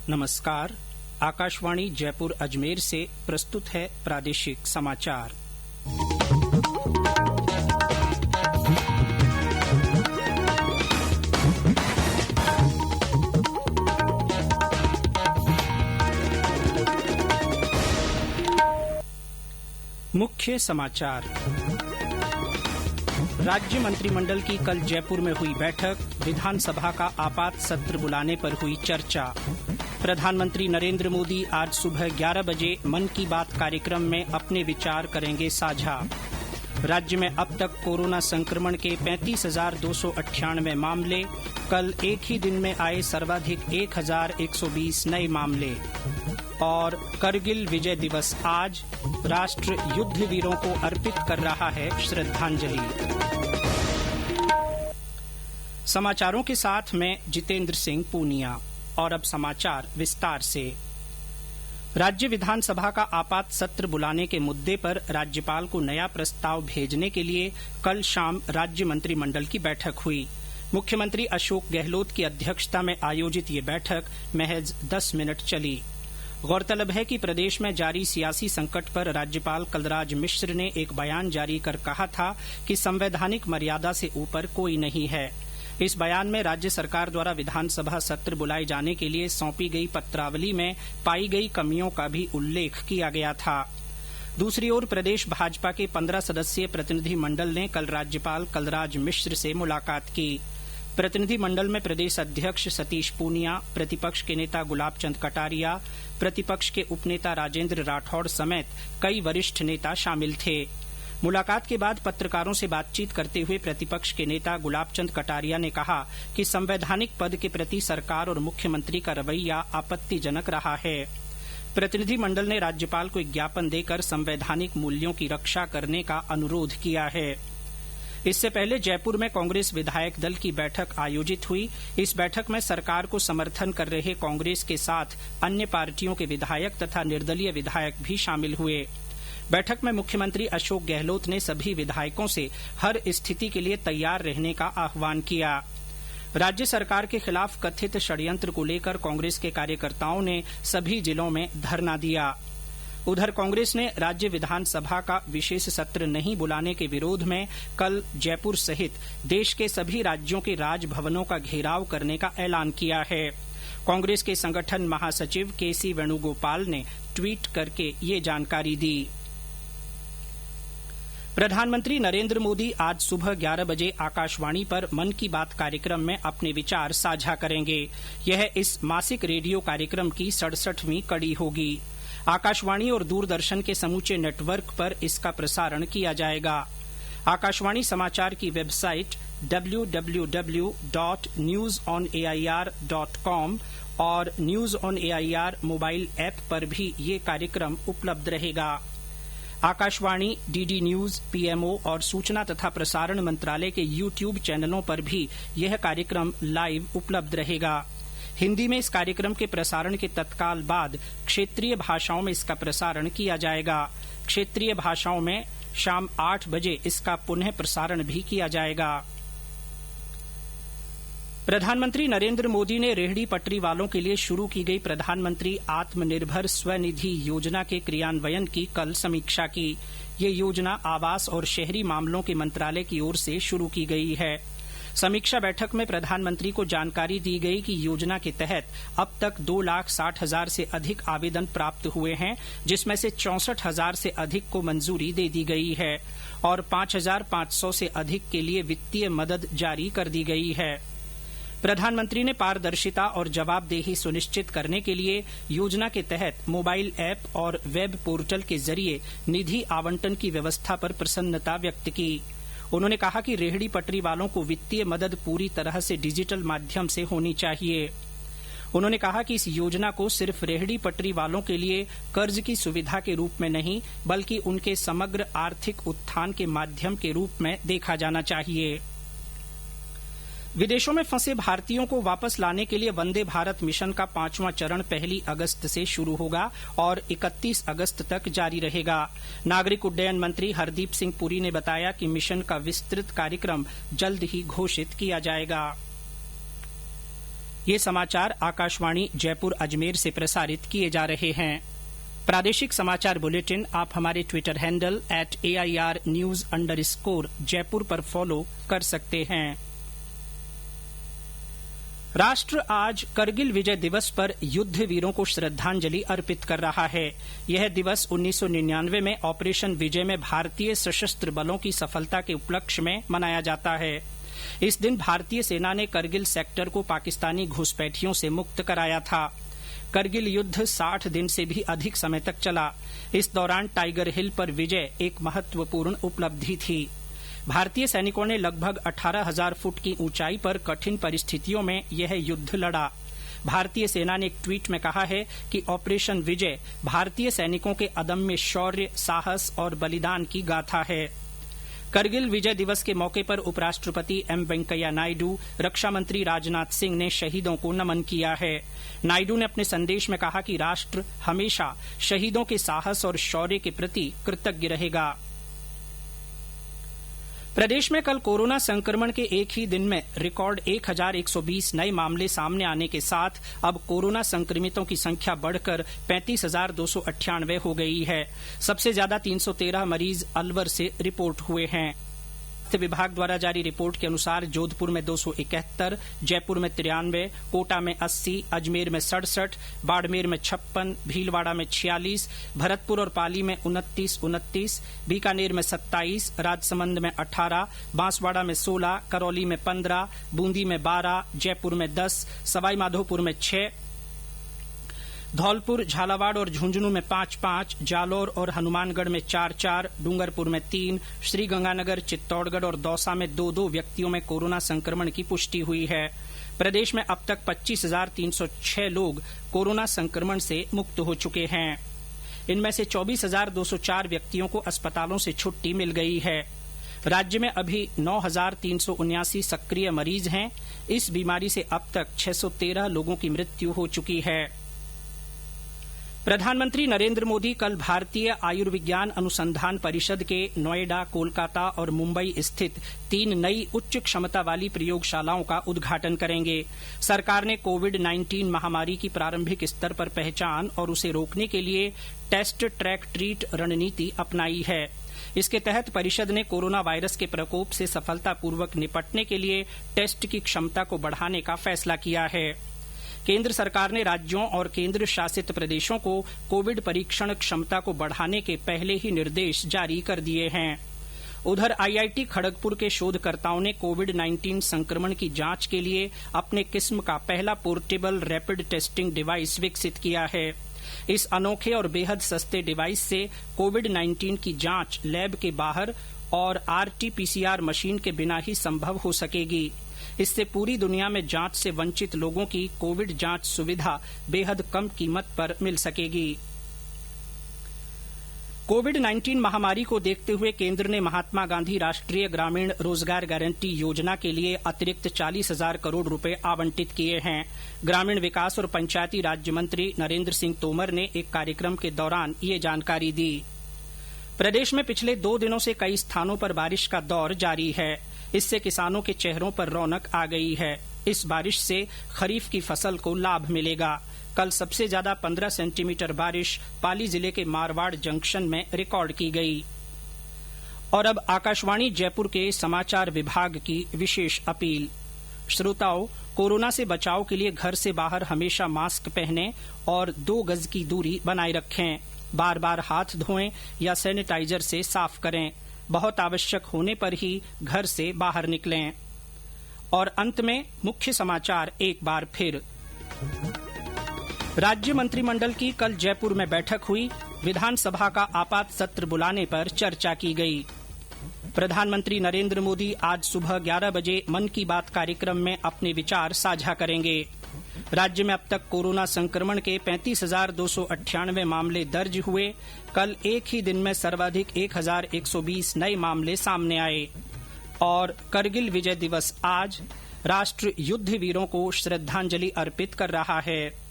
नमस्कार। आकाशवाणी जयपुर अजमेर से प्रस्तुत है प्रादेशिक समाचार। मुख्य समाचार। राज्य मंत्रिमंडल की कल जयपुर में हुई बैठक। विधानसभा का आपात सत्र बुलाने पर हुई चर्चा। प्रधानमंत्री नरेंद्र मोदी आज सुबह 11 बजे मन की बात कार्यक्रम में अपने विचार करेंगे साझा। राज्य में अब तक कोरोना संक्रमण के 35,298 मामले। कल एक ही दिन में आए सर्वाधिक 1,120 नए मामले। और करगिल विजय दिवस आज, राष्ट्र युद्ध वीरों को अर्पित कर रहा है श्रद्धांजलि। समाचारों के साथ मैं जितेंद्र सिंह पूनिया। और अब समाचार विस्तार से। राज्य विधानसभा का आपात सत्र बुलाने के मुद्दे पर राज्यपाल को नया प्रस्ताव भेजने के लिए कल शाम राज्य मंत्रिमंडल की बैठक हुई। मुख्यमंत्री अशोक गहलोत की अध्यक्षता में आयोजित ये बैठक महज 10 मिनट चली। गौरतलब है कि प्रदेश में जारी सियासी संकट पर राज्यपाल कलराज मिश्र ने एक बयान जारी कर कहा था कि संवैधानिक मर्यादा से ऊपर कोई नहीं है। इस बयान में राज्य सरकार द्वारा विधानसभा सत्र बुलाए जाने के लिए सौंपी गई पत्रावली में पाई गई कमियों का भी उल्लेख किया गया था। दूसरी ओर प्रदेश भाजपा के 15 सदस्यीय प्रतिनिधि मंडल ने कल राज्यपाल कलराज मिश्र से मुलाकात की। प्रतिनिधि मंडल में प्रदेश अध्यक्ष सतीश पूनिया, प्रतिपक्ष के नेता गुलाब चंद कटारिया, प्रतिपक्ष के उपनेता राजेंद्र राठौड़ समेत कई वरिष्ठ नेता शामिल थे। मुलाकात के बाद पत्रकारों से बातचीत करते हुए प्रतिपक्ष के नेता गुलाब चंद कटारिया ने कहा कि संवैधानिक पद के प्रति सरकार और मुख्यमंत्री का रवैया आपत्तिजनक रहा है। प्रतिनिधि मंडल ने राज्यपाल को एक ज्ञापन देकर संवैधानिक मूल्यों की रक्षा करने का अनुरोध किया है। इससे पहले जयपुर में कांग्रेस विधायक दल की बैठक आयोजित हुई। इस बैठक में सरकार को समर्थन कर रहे कांग्रेस के साथ अन्य पार्टियों के विधायक तथा निर्दलीय विधायक भी शामिल हुए। बैठक में मुख्यमंत्री अशोक गहलोत ने सभी विधायकों से हर स्थिति के लिए तैयार रहने का आह्वान किया। राज्य सरकार के खिलाफ कथित षड्यंत्र को लेकर कांग्रेस के कार्यकर्ताओं ने सभी जिलों में धरना दिया। उधर कांग्रेस ने राज्य विधानसभा का विशेष सत्र नहीं बुलाने के विरोध में कल जयपुर सहित देश के सभी राज्यों के राजभवनों का घेराव करने का ऐलान किया है। कांग्रेस के संगठन महासचिव केसी वेणुगोपाल ने ट्वीट करके ये जानकारी दी। प्रधानमंत्री नरेंद्र मोदी आज सुबह 11 बजे आकाशवाणी पर मन की बात कार्यक्रम में अपने विचार साझा करेंगे। यह इस मासिक रेडियो कार्यक्रम की 67वीं कड़ी होगी। आकाशवाणी और दूरदर्शन के समूचे नेटवर्क पर इसका प्रसारण किया जाएगा। आकाशवाणी समाचार की वेबसाइट www.newsonair.com और news on AIR mobile app पर भी ये कार्यक्रम उपलब्ध रहेगा। आकाशवाणी, डीडी न्यूज, पीएमओ और सूचना तथा प्रसारण मंत्रालय के यूट्यूब चैनलों पर भी यह कार्यक्रम लाइव उपलब्ध रहेगा। हिन्दी में इस कार्यक्रम के प्रसारण के तत्काल बाद क्षेत्रीय भाषाओं में इसका प्रसारण किया जाएगा। क्षेत्रीय भाषाओं में शाम 8 बजे इसका पुनः प्रसारण भी किया जाएगा। प्रधानमंत्री नरेंद्र मोदी ने रेहड़ी पटरी वालों के लिए शुरू की गई प्रधानमंत्री आत्मनिर्भर स्वनिधि योजना के क्रियान्वयन की कल समीक्षा की। ये योजना आवास और शहरी मामलों के मंत्रालय की ओर से शुरू की गई है। समीक्षा बैठक में प्रधानमंत्री को जानकारी दी गई कि योजना के तहत अब तक 2,60,000 से अधिक आवेदन प्राप्त हुए हैं, जिसमें से 64,000 से अधिक को मंजूरी दे दी गई है और 5,500 से अधिक के लिए वित्तीय मदद जारी कर दी गई है। प्रधानमंत्री ने पारदर्शिता और जवाबदेही सुनिश्चित करने के लिए योजना के तहत मोबाइल ऐप और वेब पोर्टल के जरिए निधि आवंटन की व्यवस्था पर प्रसन्नता व्यक्त की। उन्होंने कहा कि रेहड़ी पटरी वालों को वित्तीय मदद पूरी तरह से डिजिटल माध्यम से होनी चाहिए। उन्होंने कहा कि इस योजना को सिर्फ रेहड़ी पटरी वालों के लिए कर्ज की सुविधा के रूप में नहीं, बल्कि उनके समग्र आर्थिक उत्थान के माध्यम के रूप में देखा जाना चाहिए। विदेशों में फंसे भारतीयों को वापस लाने के लिए वंदे भारत मिशन का 5वां चरण 1 अगस्त से शुरू होगा और 31 अगस्त तक जारी रहेगा। नागरिक उड्डयन मंत्री हरदीप सिंह पुरी ने बताया कि मिशन का विस्तृत कार्यक्रम जल्द ही घोषित किया जाएगा। ये समाचार आकाशवाणी जयपुर अजमेर से प्रसारित किए जा रहे हैं। प्रादेशिक समाचार बुलेटिन आप हमारे ट्विटर हैंडल @AIRnews_जयपुर पर फॉलो कर सकते हैं। राष्ट्र आज करगिल विजय दिवस पर युद्ध वीरों को श्रद्धांजलि अर्पित कर रहा है। यह दिवस 1999 में ऑपरेशन विजय में भारतीय सशस्त्र बलों की सफलता के उपलक्ष्य में मनाया जाता है। इस दिन भारतीय सेना ने करगिल सेक्टर को पाकिस्तानी घुसपैठियों से मुक्त कराया था। करगिल युद्ध 60 दिन से भी अधिक समय तक चला। इस दौरान टाइगर हिल पर विजय एक महत्वपूर्ण उपलब्धि थी। भारतीय सैनिकों ने लगभग 18,000 फुट की ऊंचाई पर कठिन परिस्थितियों में यह युद्ध लड़ा। भारतीय सेना ने एक ट्वीट में कहा है कि ऑपरेशन विजय भारतीय सैनिकों के अदम्य शौर्य, साहस और बलिदान की गाथा है। करगिल विजय दिवस के मौके पर उपराष्ट्रपति एम वेंकैया नायडू, रक्षा मंत्री राजनाथ सिंह ने शहीदों को नमन किया है। नायडू ने अपने संदेश में कहा कि राष्ट्र हमेशा शहीदों के साहस और शौर्य के प्रति कृतज्ञ रहेगा। प्रदेश में कल कोरोना संक्रमण के एक ही दिन में रिकॉर्ड 1,120 नए मामले सामने आने के साथ अब कोरोना संक्रमितों की संख्या बढ़कर 35,298 हो गई है। सबसे ज्यादा 313 मरीज अलवर से रिपोर्ट हुए हैं। स्वास्थ्य विभाग द्वारा जारी रिपोर्ट के अनुसार जोधपुर में 271, जयपुर में 93, कोटा में 80, अजमेर में 67, बाड़मेर में 56, भीलवाड़ा में 46, भरतपुर और पाली में 29, बीकानेर में 27, राजसमंद में 18, बांसवाड़ा में 16, करौली में 15, बूंदी में 12, जयपुर में 10, सवाईमाधोपुर में 6, धौलपुर, झालावाड़ और झुंझुनू में 5-5, जालौर और हनुमानगढ़ में 4-4, डूंगरपुर में 3, श्रीगंगानगर, चित्तौड़गढ़ और दौसा में 2-2 व्यक्तियों में कोरोना संक्रमण की पुष्टि हुई है। प्रदेश में अब तक 25,306 लोग कोरोना संक्रमण से मुक्त हो चुके हैं। इनमें से 24,204 व्यक्तियों को अस्पतालों से छुट्टी मिल गई है। राज्य में अभी 9,379 सक्रिय मरीज हैं। इस बीमारी से अब तक 613 लोगों की मृत्यु हो चुकी है। प्रधानमंत्री नरेंद्र मोदी कल भारतीय आयुर्विज्ञान अनुसंधान परिषद के नोएडा, कोलकाता और मुंबई स्थित 3 नई उच्च क्षमता वाली प्रयोगशालाओं का उद्घाटन करेंगे। सरकार ने कोविड-19 महामारी की प्रारंभिक स्तर पर पहचान और उसे रोकने के लिए टेस्ट, ट्रैक, ट्रीट रणनीति अपनाई है। इसके तहत परिषद ने कोरोना वायरस के प्रकोप से सफलतापूर्वक निपटने के लिए टेस्ट की क्षमता को बढ़ाने का फैसला किया है। केंद्र सरकार ने राज्यों और केंद्र शासित प्रदेशों को कोविड परीक्षण क्षमता को बढ़ाने के पहले ही निर्देश जारी कर दिए हैं। उधर आईआईटी खड़गपुर के शोधकर्ताओं ने कोविड-19 संक्रमण की जांच के लिए अपने किस्म का पहला पोर्टेबल रैपिड टेस्टिंग डिवाइस विकसित किया है। इस अनोखे और बेहद सस्ते डिवाइस से कोविड-19 की जांच लैब के बाहर और आरटी-पीसीआर मशीन के बिना ही संभव हो सकेगी। इससे पूरी दुनिया में जांच से वंचित लोगों की कोविड जांच सुविधा बेहद कम कीमत पर मिल सकेगी। कोविड-19 महामारी को देखते हुए केंद्र ने महात्मा गांधी राष्ट्रीय ग्रामीण रोजगार गारंटी योजना के लिए अतिरिक्त 40,000 करोड़ रुपए आवंटित किए हैं। ग्रामीण विकास और पंचायती राज्य मंत्री नरेंद्र सिंह तोमर ने एक कार्यक्रम के दौरान ये जानकारी दी। प्रदेश में पिछले 2 दिनों से कई स्थानों पर बारिश का दौर जारी है। इससे किसानों के चेहरों पर रौनक आ गई है। इस बारिश से खरीफ की फसल को लाभ मिलेगा। कल सबसे ज्यादा 15 सेंटीमीटर बारिश पाली जिले के मारवाड़ जंक्शन में रिकॉर्ड की गई। और अब आकाशवाणी जयपुर के समाचार विभाग की विशेष अपील। श्रोताओं, कोरोना से बचाव के लिए घर से बाहर हमेशा मास्क पहनें और 2 गज की दूरी बनाए रखें। बार बार हाथ धोएं या सैनिटाइजर से साफ करें। बहुत आवश्यक होने पर ही घर से बाहर निकलें। और अंत में मुख्य समाचार एक बार फिर। राज्य मंत्रिमंडल की कल जयपुर में बैठक हुई। विधानसभा का आपात सत्र बुलाने पर चर्चा की गई। प्रधानमंत्री नरेंद्र मोदी आज सुबह 11 बजे मन की बात कार्यक्रम में अपने विचार साझा करेंगे। राज्य में अब तक कोरोना संक्रमण के 35,298 मामले दर्ज हुए। कल एक ही दिन में सर्वाधिक 1,120 नए मामले सामने आए। और करगिल विजय दिवस आज, राष्ट्र युद्ध वीरों को श्रद्धांजलि अर्पित कर रहा है।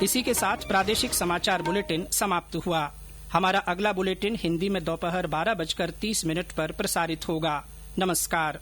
इसी के साथ प्रादेशिक समाचार बुलेटिन समाप्त हुआ। हमारा अगला बुलेटिन हिंदी में दोपहर 12:30 पर प्रसारित होगा। नमस्कार।